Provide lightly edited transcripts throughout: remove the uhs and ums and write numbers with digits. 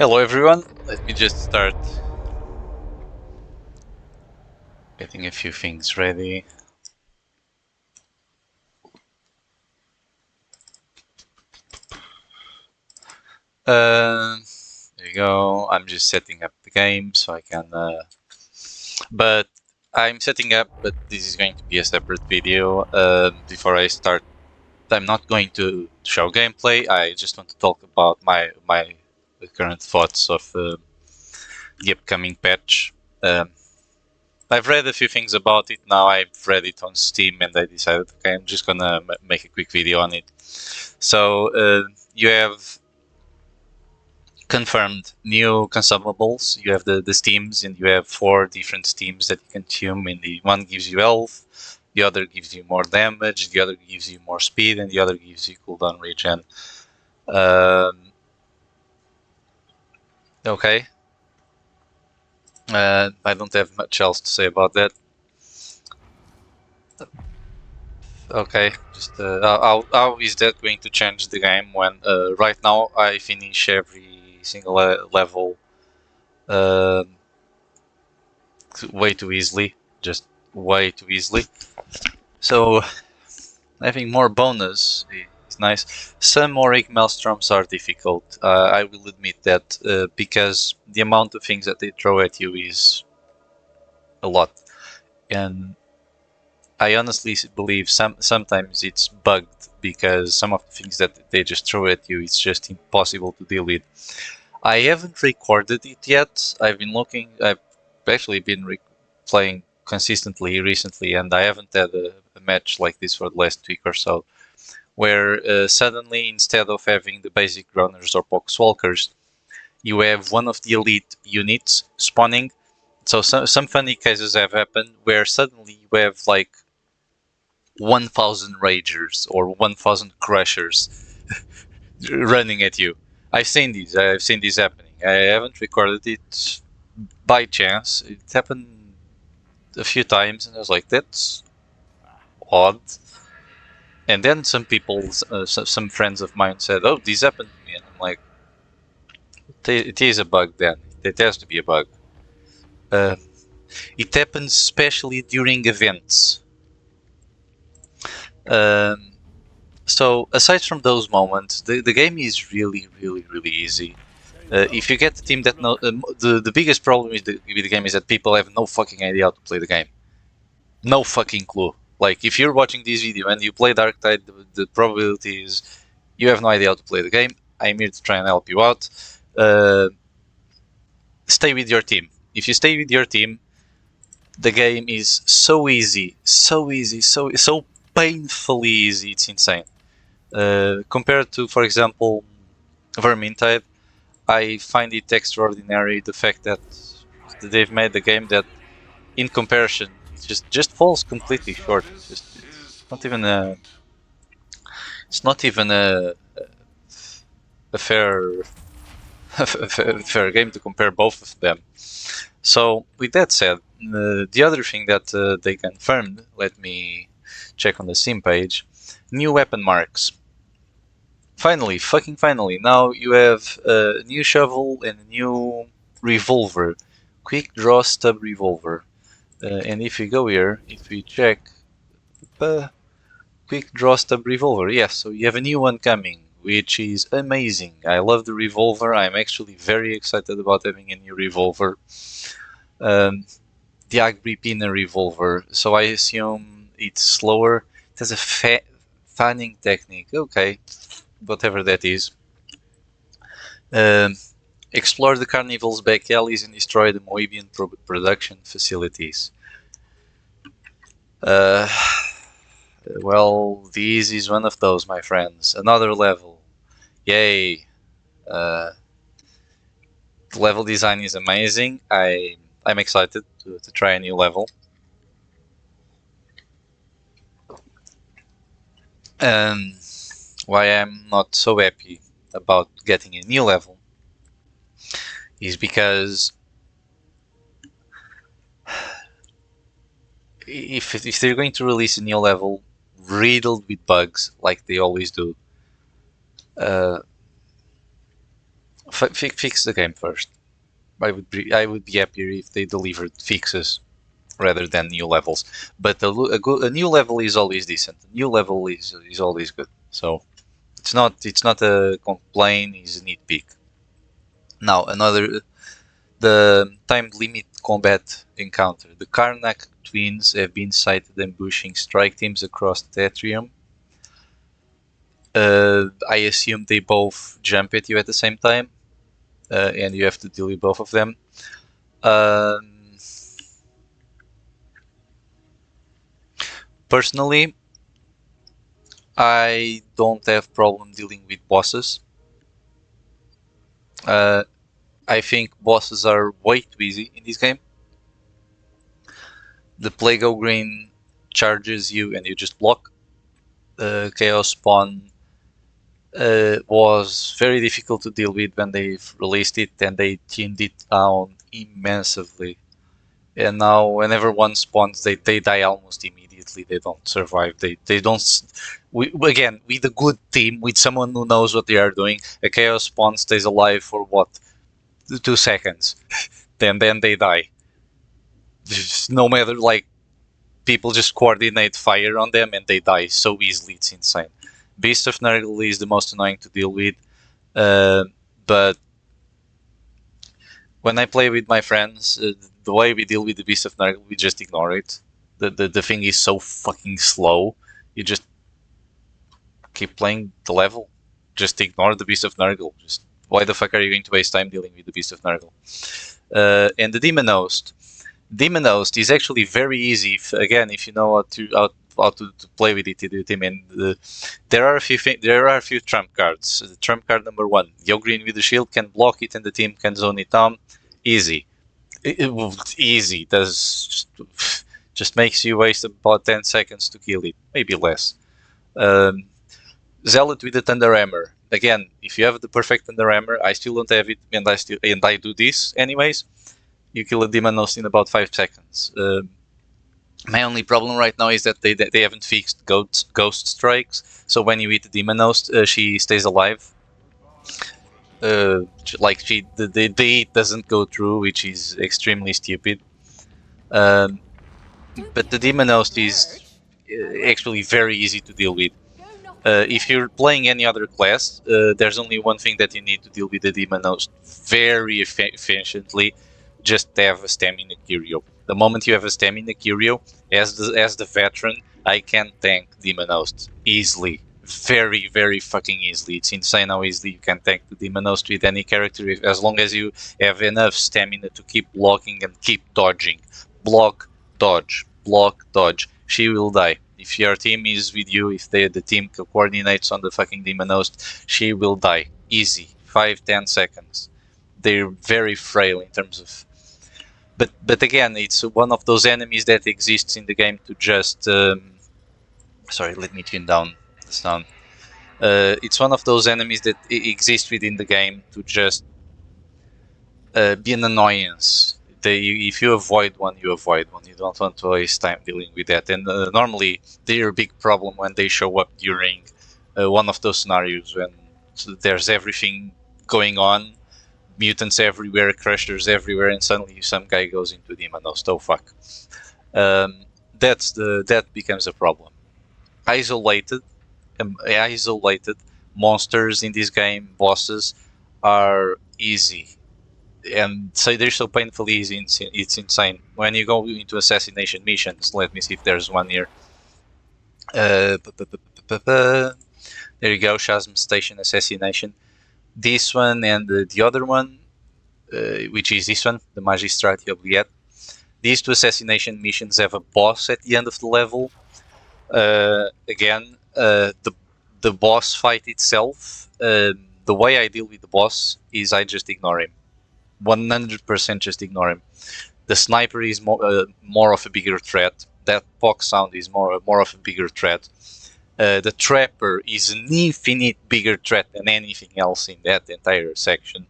Hello everyone, let me just start getting a few things ready. There you go, I'm just setting up the game so I can... but I'm setting up, but this is going to be a separate video. Before I start, I'm not going to show gameplay, I just want to talk about my current thoughts of the upcoming patch. I've read a few things about it now. I've read it on Steam and I decided, okay, I'm just gonna make a quick video on it. So you have confirmed new consumables. You have the steams, and you have 4 different steams that you can consume. And the one gives you health, the other gives you more damage, the other gives you more speed, and the other gives you cooldown regen. Okay. I don't have much else to say about that. Okay, just how is that going to change the game when right now I finish every single level way too easily, just way too easily. So having more bonus is nice. Some Auric Maelstroms are difficult, I will admit that, because the amount of things that they throw at you is a lot. And I honestly believe sometimes it's bugged because some of the things that they just throw at you, it's just impossible to deal with. I haven't recorded it yet. I've been looking. I've actually been playing consistently recently, and I haven't had a match like this for the last week or so, where suddenly, instead of having the basic runners or poxwalkers, you have one of the elite units spawning. So some funny cases have happened where suddenly you have like 1,000 ragers or 1,000 crushers running at you. I've seen these. I've seen this happening. I haven't recorded it by chance. It happened a few times, and I was like, "That's odd." And then some people, some friends of mine said, "Oh, this happened to me," and I'm like, "It is a bug. Then it has to be a bug." Uh, it happens especially during events. Um, So aside from those moments, the game is really, really, really easy. If you get the team that know, the biggest problem with the game is that people have no fucking idea how to play the game. No fucking clue. Like if you're watching this video and you play Darktide, the probability is you have no idea how to play the game. I'm here to try and help you out. Uh, Stay with your team. If you stay with your team, the game is so easy, so easy, so painfully easy. It's insane. Compared to, for example, Vermintide, I find it extraordinary the fact that they've made the game that, in comparison, it just falls completely short. It's not even a a fair fair game to compare both of them. So with that said, the other thing that they confirmed, let me check on the Steam page, new weapon marks. Finally, fucking finally, now you have a new shovel and a new revolver. Quick draw stub revolver. And if you go here, if we check, quick draw stub revolver. Yes, so you have a new one coming, which is amazing. I love the revolver. I'm actually very excited about having a new revolver. The Agrippina revolver. So I assume it's slower. It has a fanning technique. Okay, whatever that is. Um, Explore the carnival's back alleys and destroy the Moebian production facilities. Well, this is one of those, my friends. Another level. Yay. The level design is amazing. I'm excited to try a new level. And why I'm not so happy about getting a new level is because if they're going to release a new level riddled with bugs like they always do, Fix the game first. I would be happier if they delivered fixes rather than new levels. But a new level is always decent. A new level is always good. So it's not a complaint. It's a nitpick. Now another the time limit combat encounter. The Karnak twins have been sighted ambushing strike teams across Tetrium. I assume they both jump at you at the same time, and you have to deal with both of them. Personally, I don't have problem dealing with bosses. I think bosses are way too easy in this game. The Plague Green charges you and you just block. Chaos Spawn was very difficult to deal with when they released it, and they tuned it down immensely. And now whenever one spawns, they die almost immediately. They don't survive. They don't. Again, with a good team, with someone who knows what they are doing, a chaos spawn stays alive for what, 2 seconds, then they die. No matter, like, people just coordinate fire on them and they die so easily. It's insane. Beast of Nurgle is the most annoying to deal with, but when I play with my friends, the way we deal with the Beast of Nurgle, we just ignore it. The thing is so fucking slow. You just keep playing the level. Just ignore the Beast of Nurgle. Just why the fuck are you going to waste time dealing with the Beast of Nurgle? And the Demon Host. Demon Host is actually very easy. If you know how to play with it in the team. And there are a few trump cards. The trump card number 1, Yogreen with the shield can block it and the team can zone it down. Easy. Easy. Does just makes you waste about 10 seconds to kill it, maybe less. Zealot with the Thunder Hammer. Again, if you have the perfect Thunder Hammer, I still don't have it, and I do this anyways. You kill a Demon Host in about 5 seconds. My only problem right now is that they haven't fixed ghost strikes. So when you hit the Demon Host, she stays alive. Like the hit doesn't go through, which is extremely stupid. But the Demon Host is actually very easy to deal with. If you're playing any other class, there's only one thing that you need to deal with the Demon Host very efficiently. Just have a Stamina Curio. The moment you have a Stamina Curio, as the veteran, I can tank Demon Host easily. Very, very fucking easily. It's insane how easily you can tank the Demon Host with any character, as long as you have enough stamina to keep blocking and keep dodging. Block, dodge, block, dodge. She will die. If your team is with you, if the team coordinates on the fucking Demon Host, she will die. Easy. 5-10 seconds. They're very frail in terms of... But again, it's one of those enemies that exists in the game to just... sorry, let me tune down the sound. It's one of those enemies that exist within the game to just be an annoyance. If you avoid one, you avoid one. You don't want to waste time dealing with that. And normally, they're a big problem when they show up during one of those scenarios when there's everything going on, mutants everywhere, crushers everywhere, and suddenly some guy goes into Demon Host. Oh fuck! That becomes a problem. Isolated monsters in this game, bosses, are easy. And so they're so painfully easy, it's insane. When you go into assassination missions, let me see if there's one here. There you go, Shazam Station Assassination. This one and the other one, which is this one, the Magistrati Obligate. These 2 assassination missions have a boss at the end of the level. Again, the boss fight itself, the way I deal with the boss is I just ignore him. 100% just ignore him. The sniper is more of a bigger threat. That POC sound is more of a bigger threat. The trapper is an infinite bigger threat than anything else in that entire section.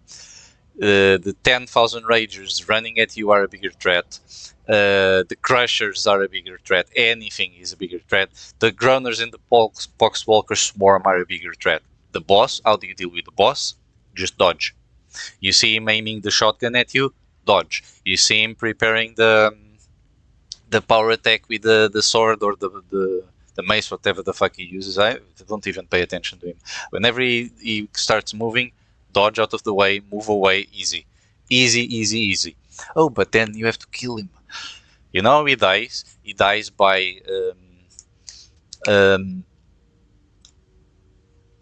The 10,000 ragers running at you are a bigger threat. The crushers are a bigger threat. Anything is a bigger threat. The groaners and the poxwalker swarm are a bigger threat. The boss, how do you deal with the boss? Just dodge. You see him aiming the shotgun at you, dodge. You see him preparing the power attack with the sword or the mace, whatever the fuck he uses. I don't even pay attention to him. Whenever he starts moving, dodge out of the way, move away, easy. Easy, easy, easy. Oh, but then you have to kill him. You know, he dies. He dies by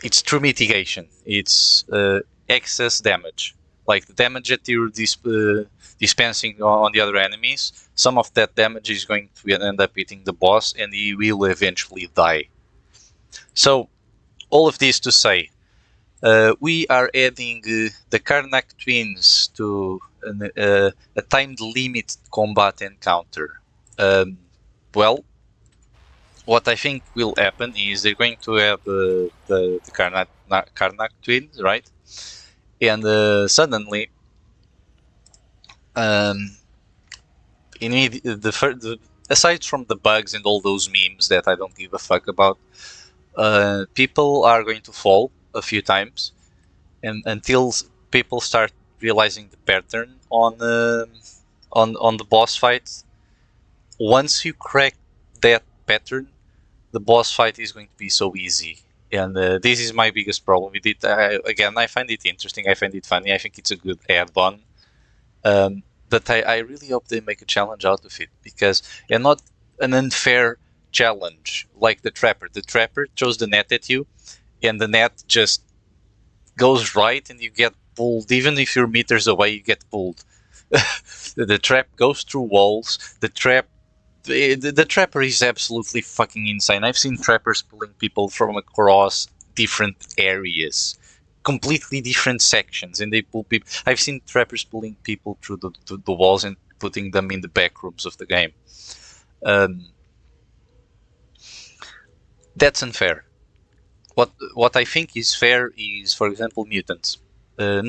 it's true mitigation. It's excess damage, like the damage that you're dispensing on the other enemies. Some of that damage is going to end up hitting the boss, and he will eventually die. So, all of this to say, we are adding the Karnak twins to a timed limit combat encounter. Well, what I think will happen is they're going to have the Karnak twins, right? And suddenly, aside from the bugs and all those memes that I don't give a fuck about, people are going to fall a few times, and until people start realizing the pattern on the boss fights. Once you crack that pattern, the boss fight is going to be so easy. And this is my biggest problem with it. Again, I find it interesting. I find it funny. I think it's a good add-on. But I really hope they make a challenge out of it, and not an unfair challenge like the Trapper. The Trapper throws the net at you, and the net just goes right, and you get pulled. Even if you're meters away, you get pulled. The trap goes through walls. The Trapper is absolutely fucking insane. I've seen Trappers pulling people from across different areas, completely different sections, and they pull people. I've seen Trappers pulling people through the walls and putting them in the back rooms of the game. That's unfair. What I think is fair is, for example, mutants. Not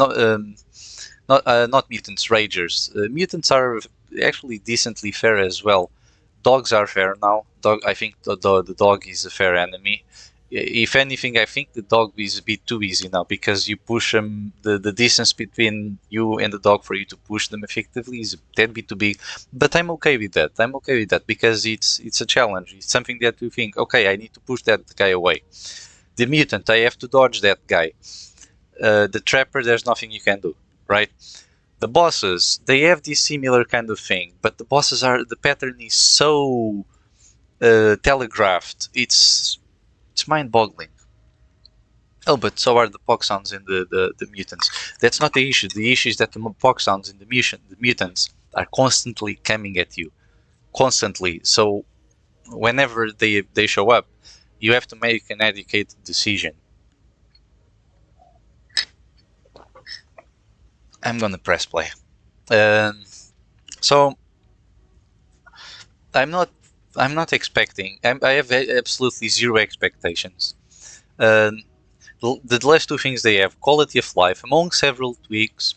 mutants, ragers. Mutants are actually decently fair as well. Dogs are fair now. I think the dog is a fair enemy. If anything, I think the dog is a bit too easy now, because you push them. The distance between you and the dog for you to push them effectively is a tad bit too big. But I'm okay with that. I'm okay with that because it's a challenge. It's something that you think, okay, I need to push that guy away. The mutant, I have to dodge that guy. The Trapper, there's nothing you can do, right? The bosses, they have this similar kind of thing, but the pattern is so telegraphed. It's mind-boggling. Oh, but so are the Poxons and the mutants. That's not the issue. The issue is that the Poxons and the mutants are constantly coming at you. Constantly. So whenever they show up, you have to make an educated decision. I'm gonna press play. So I'm not expecting. I have absolutely zero expectations. The last two things they have: quality of life. Among several tweaks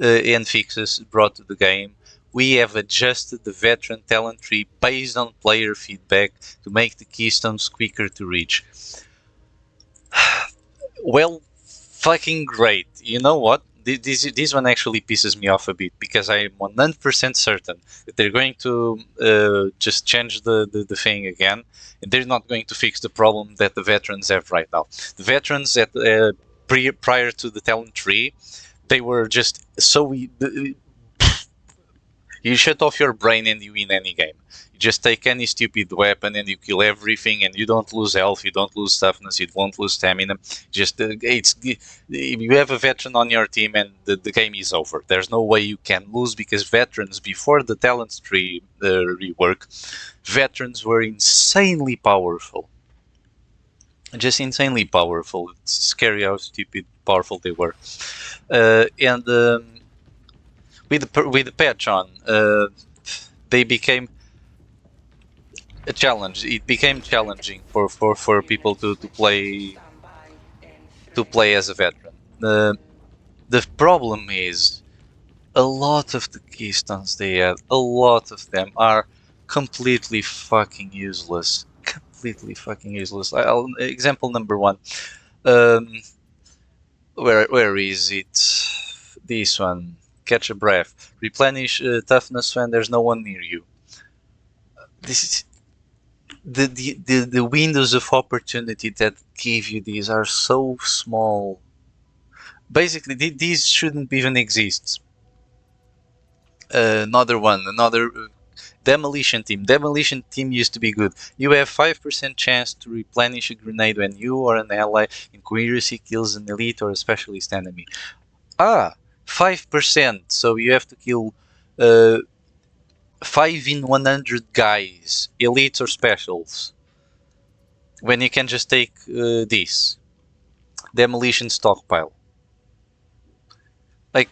and fixes brought to the game, we have adjusted the veteran talent tree based on player feedback to make the keystones quicker to reach. Well, fucking great. You know what? This one actually pisses me off a bit, because I'm 100% certain that they're going to just change the thing again, and they're not going to fix the problem that the veterans have right now. The veterans that prior to the talent tree, they were just so you shut off your brain and you win any game. You just take any stupid weapon and you kill everything, and you don't lose health, you don't lose toughness, you won't lose stamina. Just you have a veteran on your team and the game is over. There's no way you can lose, because veterans, before the talent tree rework, veterans were insanely powerful. Just insanely powerful. It's scary how stupid powerful they were. And with the patch on, they became a challenge. It became challenging for people to play as a veteran. The problem is, a lot of the keystones they had, a lot of them are completely fucking useless. Completely fucking useless. Example number one. Where is it? this one. Catch a breath. Replenish toughness when there's no one near you. This is the windows of opportunity that give you these are so small. Basically, these shouldn't even exist. Another demolition team. Demolition team used to be good. You have 5% chance to replenish a grenade when you or an ally in coherency kills an elite or a specialist enemy. 5%. So you have to kill 5 in 100 guys, elites or specials. When you can just take this demolition stockpile. Like,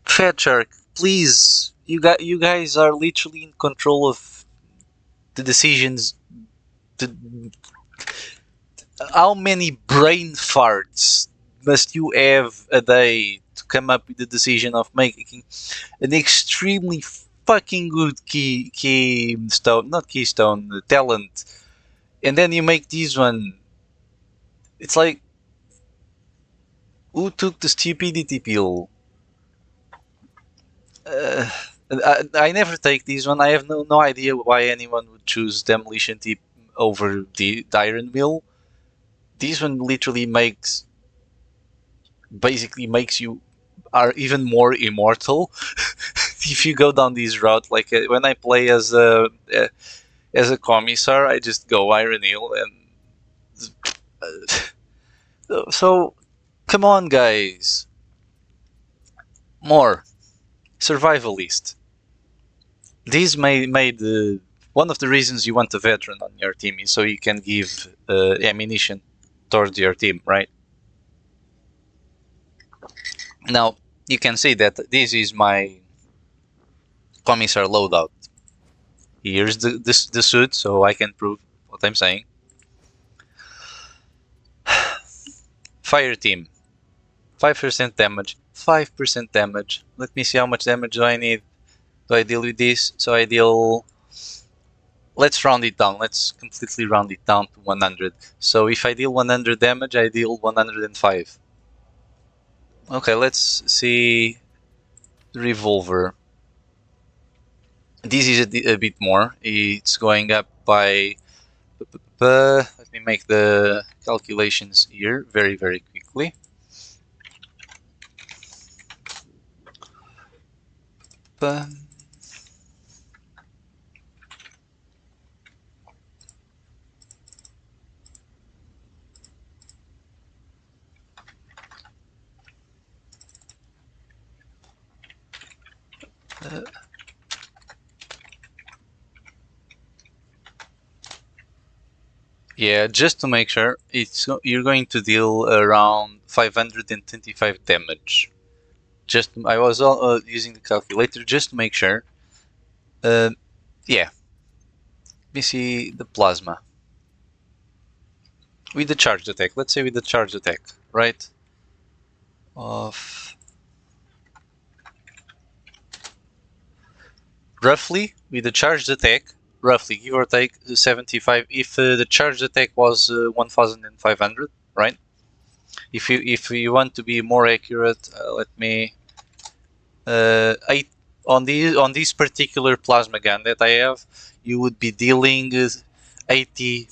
Fat Shark, please, you guys are literally in control of the decisions. How many brain farts must you have a day to come up with the decision of making an extremely fucking good keystone, not keystone, talent, and then you make this one? It's like, who took the stupidity pill? Uh, I never take this one. I have no idea why anyone would choose demolition tip over the iron mill. This one literally basically makes you are even more immortal if you go down this route. Like when I play as a commissar, I just go iron mill and so come on, guys, more survivalist. This made one of the reasons you want a veteran on your team is so you can give ammunition towards your team, right? Now you can see that this is my commissar loadout. Here's the suit, so I can prove what I'm saying. Fire team, 5% damage, 5% damage. Let me see how much damage do I need. Do I deal with this? So I deal. Let's round it down. Let's completely round it down to 100. So if I deal 100 damage, I deal 105. Okay, let's see the revolver. This is a bit more. It's going up by. Let me make the calculations here very quickly. Yeah, just to make sure, you're going to deal around 525 damage. I was using the calculator just to make sure. Yeah. Let me see the plasma. With the charged attack, let's say with the charged attack, right? Of roughly with the charged attack, roughly give or take 75. If the charged attack was 1,500, right? If you want to be more accurate, let me 8 on this particular plasma gun that I have, you would be dealing 80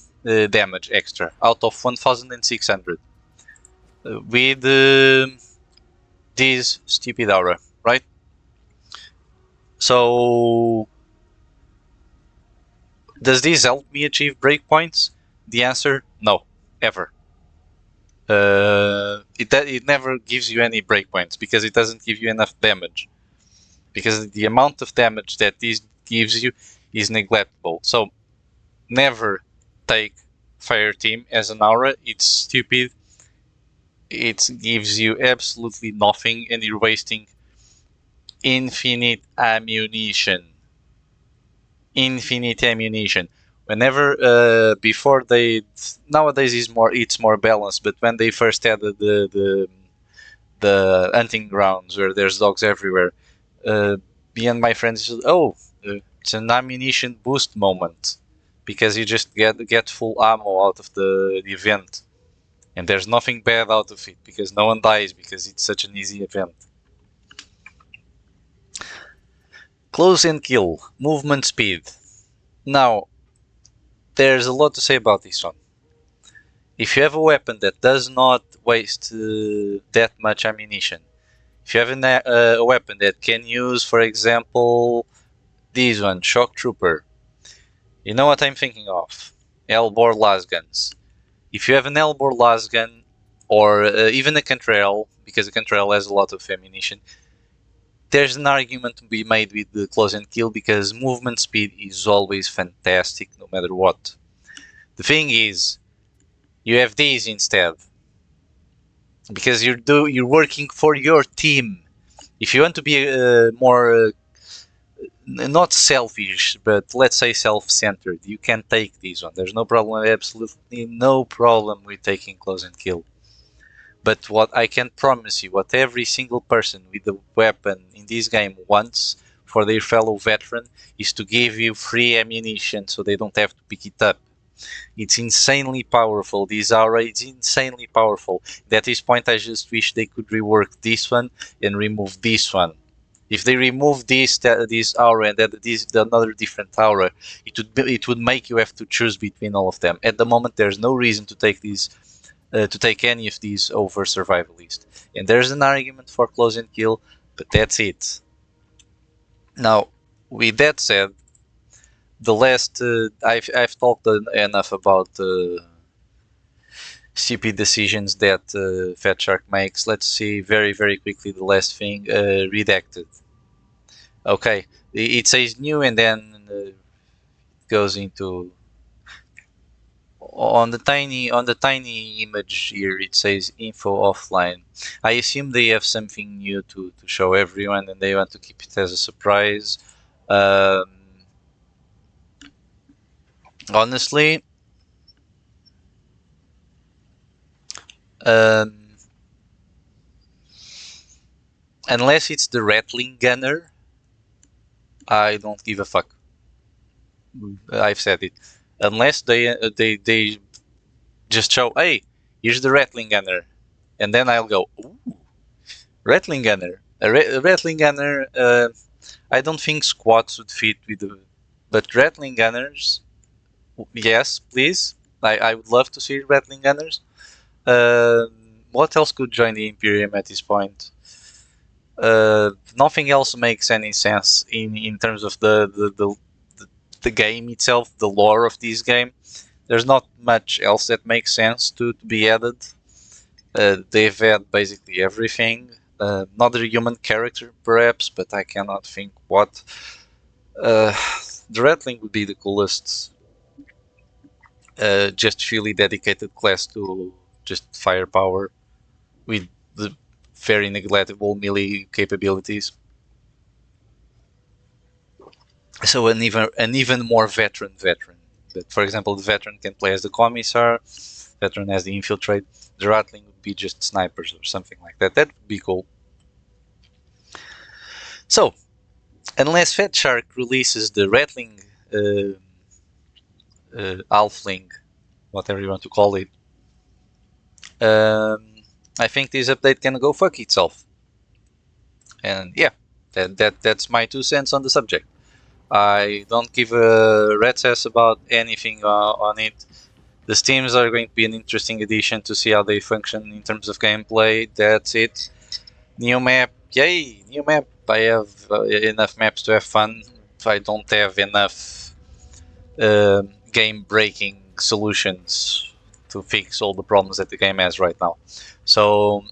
damage extra out of 1,600 with this stupid aura, right? So does this help me achieve breakpoints? The answer, no, ever. It never gives you any breakpoints because it doesn't give you enough damage. Because the amount of damage that this gives you is neglectable. So never take Fire Team as an aura. It's stupid. It gives you absolutely nothing and you're wasting infinite ammunition. Whenever before nowadays it's more balanced, but when they first added the hunting grounds where there's dogs everywhere, me and my friends said, it's an ammunition boost moment because you just get full ammo out of the event. And there's nothing bad out of it, because no one dies, because it's such an easy event. Close and kill, movement speed. Now, there's a lot to say about this one. If you have a weapon that does not waste that much ammunition, if you have a weapon that can use, for example, this one, Shock Trooper, you know what I'm thinking of? L-bore lasguns. If you have an L-bore lasgun, or even a Cantrell, because a Cantrell has a lot of ammunition, there's an argument to be made with the close and kill, because movement speed is always fantastic no matter what. The thing is, you have these instead, because you're working for your team. If you want to be more not selfish, but let's say self-centered, you can take these one. There's no problem, absolutely no problem with taking close and kill. But what I can promise you, what every single person with a weapon in this game wants for their fellow veteran, is to give you free ammunition so they don't have to pick it up. It's insanely powerful. This aura is insanely powerful. At this point, I just wish they could rework this one and remove this one. If they remove this aura and add another different aura, it would make you have to choose between all of them. At the moment, there's no reason to take these. To take any of these over survivalist. And there's an argument for close and kill, but that's it. Now, with that said, the last I've talked enough about CP decisions that Fat Shark makes. Let's see very quickly the last thing, redacted. Okay, it says new and then goes into on the tiny image here. It says info offline. I assume they have something new to show everyone, and they want to keep it as a surprise. Honestly, unless it's the Rattling Gunner, I don't give a fuck. I've said it. Unless they just show, hey, here's the Rattling Gunner, and then I'll go, ooh, Rattling Gunner. A Rattling Gunner. I don't think squats would fit with the, but Rattling Gunners, yes, please. I would love to see Rattling Gunners. What else could join the Imperium at this point? Nothing else makes any sense in terms of the game itself, the lore of this game. There's not much else that makes sense to be added. They've had basically everything. Another human character, perhaps, but I cannot think what. The Rattling would be the coolest. Just fully dedicated class to just firepower with the very neglectable melee capabilities. So an even more veteran. But for example, the veteran can play as the commissar, veteran as the infiltrate. The Rattling would be just snipers or something like that. That would be cool. So, unless Fat Shark releases the Rattling Halfling, whatever you want to call it, I think this update can go fuck itself. And yeah, that's my 2 cents on the subject. I don't give a rat's ass about anything on it. The Steams are going to be an interesting addition to see how they function in terms of gameplay. That's it. New map, yay! New map. I have enough maps to have fun. I don't have enough game-breaking solutions to fix all the problems that the game has right now. So,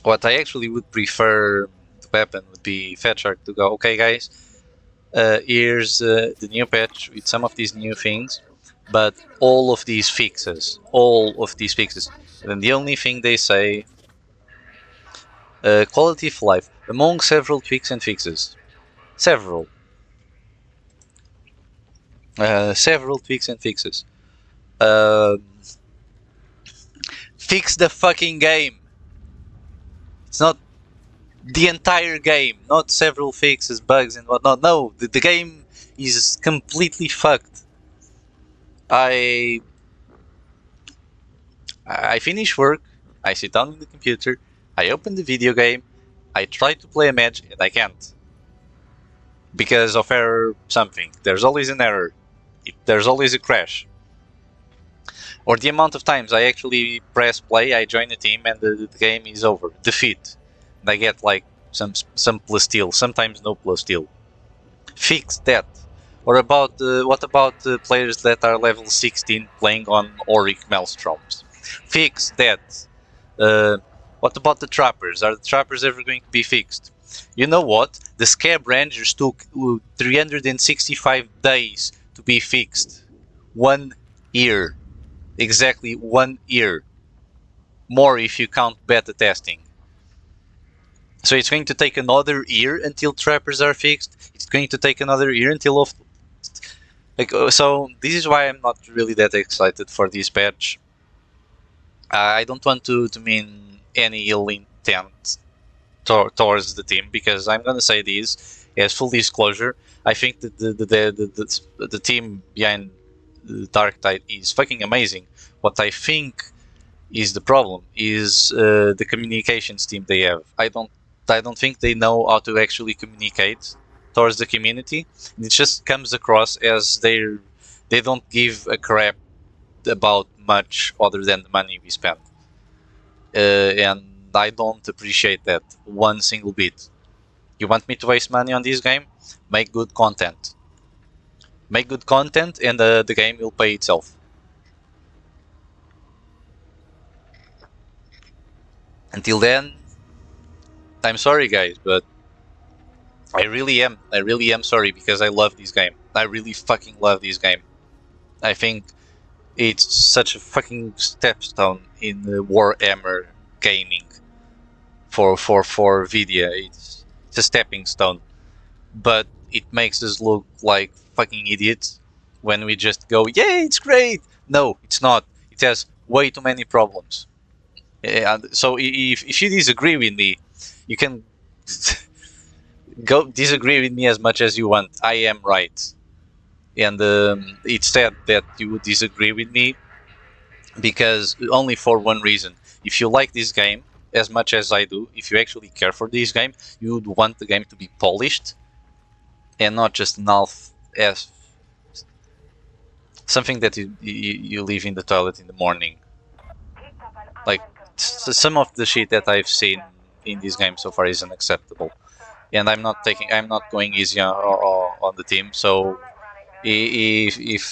what I actually would prefer to happen would be Fat Shark to go, okay, guys. Here's the new patch with some of these new things, but all of these fixes, and then the only thing they say, quality of life, among several tweaks and fixes, several tweaks and fixes. Fix the fucking game. It's not the entire game, not several fixes, bugs, and whatnot. No, the game is completely fucked. I finish work, I sit down on the computer, I open the video game, I try to play a match, and I can't. Because of error something. There's always an error. There's always a crash. Or the amount of times I actually press play, I join a team, and the game is over. Defeat. And I get like some plasteel, sometimes no plasteel. Fix that. Or about what about players that are level 16 playing on Auric Maelstroms? Fix that. What about the trappers? Are the trappers ever going to be fixed? You know what? The Scab Rangers took 365 days to be fixed. 1 year. Exactly 1 year. More if you count beta testing. So it's going to take another year until trappers are fixed. It's going to take another year until so this is why I'm not really that excited for this patch. I don't want to mean any ill intent towards the team, because I'm gonna say this as full disclosure. I think that the team behind Darktide is fucking amazing. What I think is the problem is the communications team they have. I don't think they know how to actually communicate towards the community. It just comes across as they don't give a crap about much other than the money we spend, and I don't appreciate that one single bit. You want me to waste money on this game? Make good content. Make good content, and the game will pay itself. Until then, I'm sorry, guys, but I really am. I really am sorry, because I love this game. I really fucking love this game. I think it's such a fucking stepstone in Warhammer gaming for video. It's a stepping stone, but it makes us look like fucking idiots when we just go, "Yeah, it's great." No, it's not. It has way too many problems. And so if you disagree with me, you can go disagree with me as much as you want. I am right, and it's sad that you would disagree with me, because only for one reason. If you like this game as much as I do, if you actually care for this game, you would want the game to be polished and not just an half as something that you leave in the toilet in the morning. Like some of the shit that I've seen in this game so far is unacceptable, and I'm not going easy on the team. So if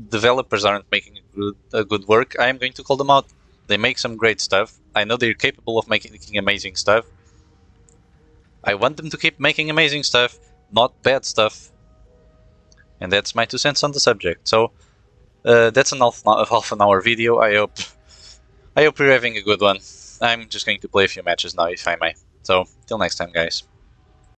developers aren't making a good work, I'm going to call them out. They make some great stuff. I know they're capable of making amazing stuff. I want them to keep making amazing stuff, not bad stuff. And that's my 2 cents on the subject. So that's an half an hour video. I hope you're having a good one. I'm just going to play a few matches now, if I may. So till next time, guys.